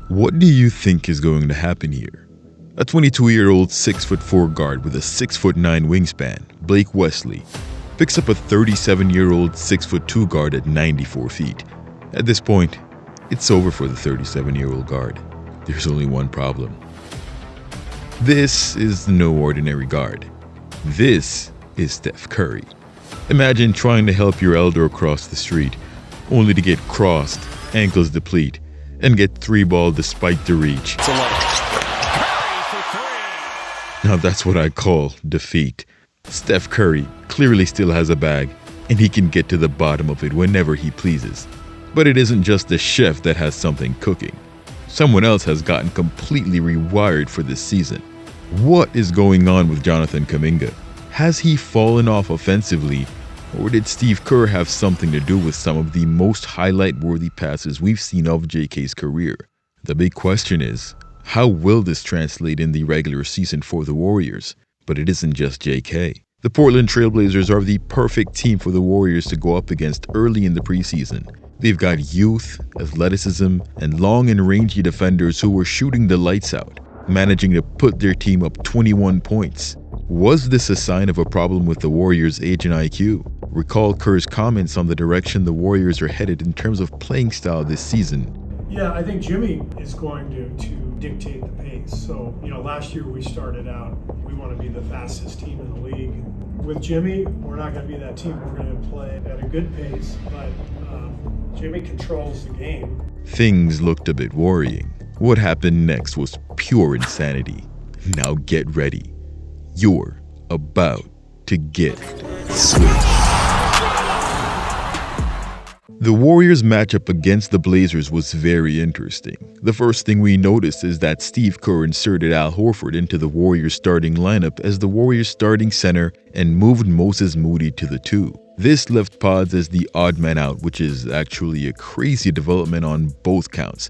What do you think is going to happen here? A 22-year-old 6'4" guard with a 6'9" wingspan, Blake Wesley, picks up a 37-year-old 6'2" guard at 94 feet. At this point, it's over for the 37-year-old guard. There's only one problem. This is no ordinary guard. This is Steph Curry. Imagine trying to help your elder across the street, only to get crossed, ankles deplete, and get 3-ball despite the reach. Now that's what I call defeat. Steph Curry clearly still has a bag, and he can get to the bottom of it whenever he pleases. But it isn't just the chef that has something cooking. Someone else has gotten completely rewired for this season. What is going on with Jonathan Kuminga? Has he fallen off offensively, or did Steve Kerr have something to do with some of the most highlight-worthy passes we've seen of JK's career? The big question is, how will this translate in the regular season for the Warriors? But it isn't just JK. The Portland Trail Blazers are the perfect team for the Warriors to go up against early in the preseason. They've got youth, athleticism, and long and rangy defenders who were shooting the lights out, managing to put their team up 21 points. Was this a sign of a problem with the Warriors' age and IQ? Recall Kerr's comments on the direction the Warriors are headed in terms of playing style this season. Yeah, I think Jimmy is going to dictate the pace. So, last year we started out, we want to be the fastest team in the league. With Jimmy, we're not going to be that team. We're going to play at a good pace, but Jimmy controls the game. Things looked a bit worrying. What happened next was pure insanity. Now get ready. You're about to get switched. The Warriors' matchup against the Blazers was very interesting. The first thing we noticed is that Steve Kerr inserted Al Horford into the Warriors' starting lineup as the Warriors' starting center and moved Moses Moody to the 2. This left Pods as the odd man out, which is actually a crazy development on both counts.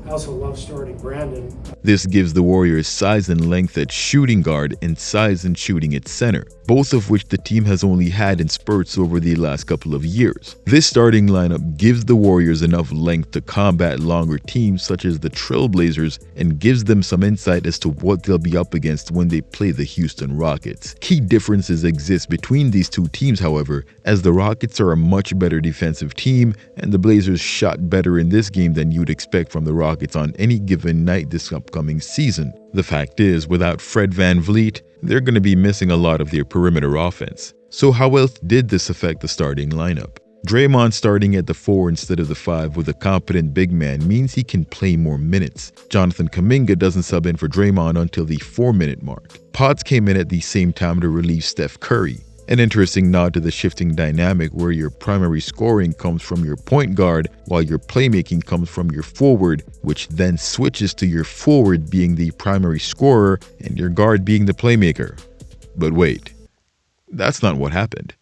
I also love starting Brandon. This gives the Warriors size and length at shooting guard and size and shooting at center, both of which the team has only had in spurts over the last couple of years. This starting lineup gives the Warriors enough length to combat longer teams such as the Trail Blazers and gives them some insight as to what they'll be up against when they play the Houston Rockets. Key differences exist between these two teams, however, as the Rockets are a much better defensive team and the Blazers shot better in this game than you'd expect from the Rockets on any given night this upcoming season. The fact is, without Fred VanVleet, they're going to be missing a lot of their perimeter offense. So how else did this affect the starting lineup? Draymond starting at the 4 instead of the 5 with a competent big man means he can play more minutes. Jonathan Kuminga doesn't sub in for Draymond until the 4-minute mark. Pods came in at the same time to relieve Steph Curry. An interesting nod to the shifting dynamic where your primary scoring comes from your point guard while your playmaking comes from your forward, which then switches to your forward being the primary scorer and your guard being the playmaker. But wait, that's not what happened.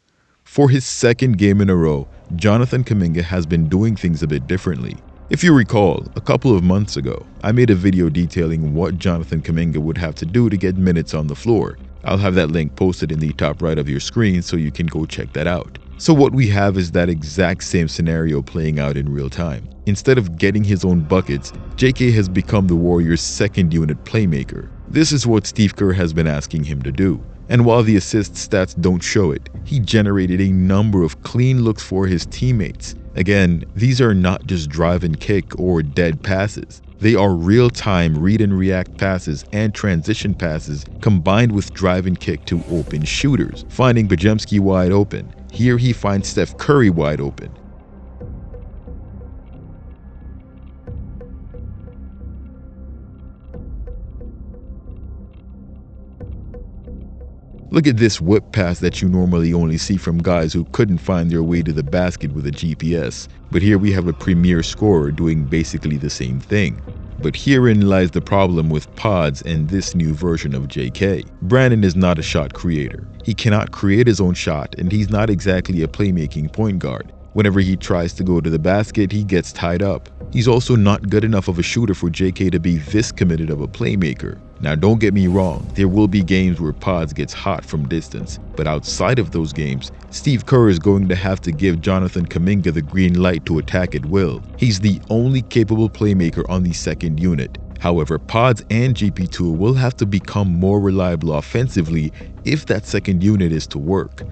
For his second game in a row, Jonathan Kuminga has been doing things a bit differently. If you recall, a couple of months ago, I made a video detailing what Jonathan Kuminga would have to do to get minutes on the floor. I'll have that link posted in the top right of your screen so you can go check that out. So what we have is that exact same scenario playing out in real time. Instead of getting his own buckets, JK has become the Warriors' second unit playmaker. This is what Steve Kerr has been asking him to do. And while the assist stats don't show it, he generated a number of clean looks for his teammates. Again, these are not just drive and kick or dead passes. They are real-time read and react passes and transition passes combined with drive and kick to open shooters, finding Podziemski wide open. Here he finds Steph Curry wide open. Look at this whip pass that you normally only see from guys who couldn't find their way to the basket with a GPS. But here we have a premier scorer doing basically the same thing. But herein lies the problem with Pods and this new version of JK. Brandon is not a shot creator. He cannot create his own shot, and he's not exactly a playmaking point guard. Whenever he tries to go to the basket, he gets tied up. He's also not good enough of a shooter for JK to be this committed of a playmaker. Now don't get me wrong, there will be games where Pods gets hot from distance, but outside of those games, Steve Kerr is going to have to give Jonathan Kuminga the green light to attack at will. He's the only capable playmaker on the second unit. However, Pods and GP2 will have to become more reliable offensively if that second unit is to work.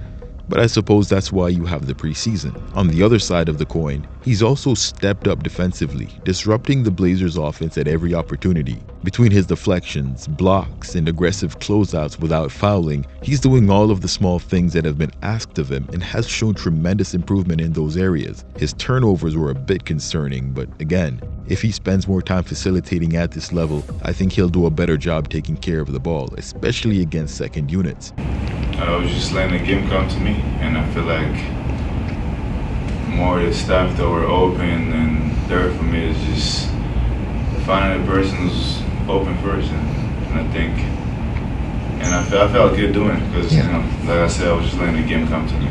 But I suppose that's why you have the preseason. On the other side of the coin, he's also stepped up defensively, disrupting the Blazers' offense at every opportunity. Between his deflections, blocks, and aggressive closeouts without fouling, he's doing all of the small things that have been asked of him and has shown tremendous improvement in those areas. His turnovers were a bit concerning, but again, if he spends more time facilitating at this level, I think he'll do a better job taking care of the ball, especially against second units. I was just letting the game come to me, and I feel like more of the stuff that were open and there for me is just finding the person who's open first, and I think, and I felt good doing it because, you know, like I said, I was just letting the game come to me.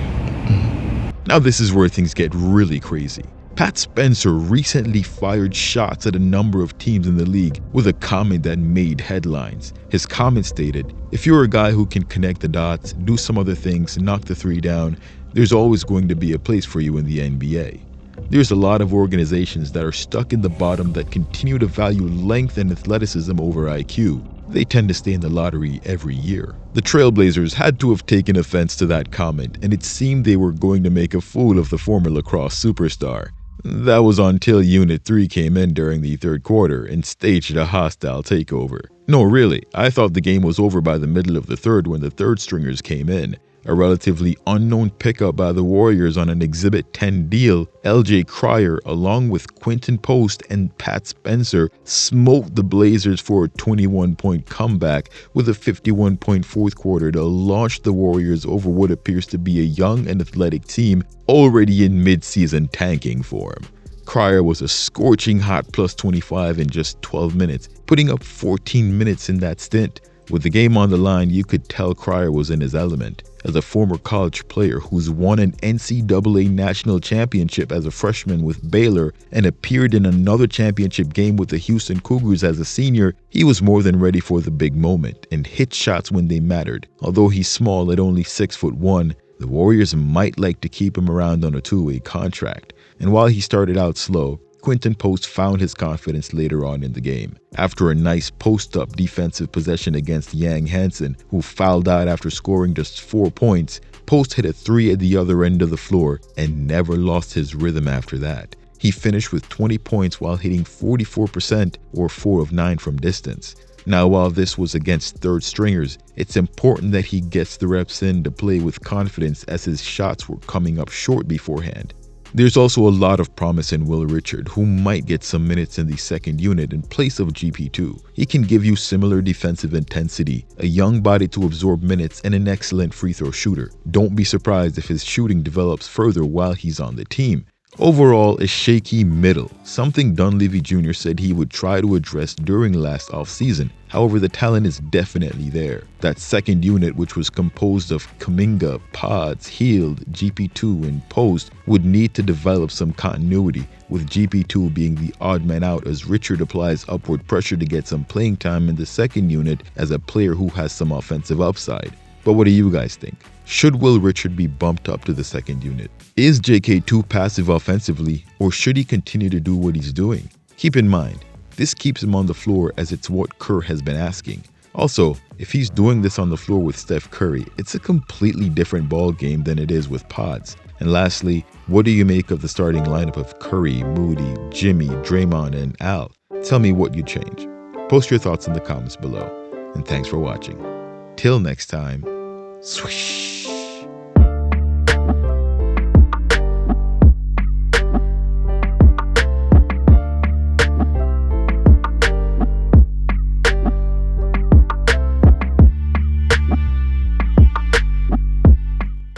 Now this is where things get really crazy. Pat Spencer recently fired shots at a number of teams in the league with a comment that made headlines. His comment stated, "If you're a guy who can connect the dots, do some other things, knock the three down, there's always going to be a place for you in the NBA." There's a lot of organizations that are stuck in the bottom that continue to value length and athleticism over IQ. They tend to stay in the lottery every year. The Trailblazers had to have taken offense to that comment, and it seemed they were going to make a fool of the former lacrosse superstar. That was until Unit 3 came in during the third quarter and staged a hostile takeover. No, really, I thought the game was over by the middle of the third when the third stringers came in. A relatively unknown pickup by the Warriors on an Exhibit 10 deal, LJ Cryer, along with Quinton Post and Pat Spencer, smoked the Blazers for a 21-point comeback with a 51-point fourth quarter to launch the Warriors over what appears to be a young and athletic team already in mid-season tanking form. Cryer was a scorching hot plus 25 in just 12 minutes, putting up 14 minutes in that stint. With the game on the line, you could tell Cryer was in his element. As a former college player who's won an NCAA national championship as a freshman with Baylor and appeared in another championship game with the Houston Cougars as a senior, he was more than ready for the big moment and hit shots when they mattered. Although he's small at only 6'1", the Warriors might like to keep him around on a two-way contract. And while he started out slow, Quinton Post found his confidence later on in the game. After a nice post-up defensive possession against Yang Hansen, who fouled out after scoring just 4 points, Post hit a three at the other end of the floor and never lost his rhythm after that. He finished with 20 points while hitting 44% or 4 of 9 from distance. Now, while this was against third stringers, it's important that he gets the reps in to play with confidence as his shots were coming up short beforehand. There's also a lot of promise in Will Richard, who might get some minutes in the second unit in place of GP2. He can give you similar defensive intensity, a young body to absorb minutes, and an excellent free throw shooter. Don't be surprised if his shooting develops further while he's on the team. Overall, a shaky middle, something Dunleavy Jr. said he would try to address during last offseason. However, the talent is definitely there. That second unit, which was composed of Kuminga, Pods, Hield, GP2, and Post, would need to develop some continuity, with GP2 being the odd man out as Richard applies upward pressure to get some playing time in the second unit as a player who has some offensive upside. But what do you guys think? Should Will Richard be bumped up to the second unit? Is JK too passive offensively, or should he continue to do what he's doing? Keep in mind, this keeps him on the floor as it's what Kerr has been asking. Also, if he's doing this on the floor with Steph Curry, it's a completely different ball game than it is with Pods. And lastly, what do you make of the starting lineup of Curry, Moody, Jimmy, Draymond, and Al? Tell me what you'd change. Post your thoughts in the comments below. And thanks for watching. Till next time, swish.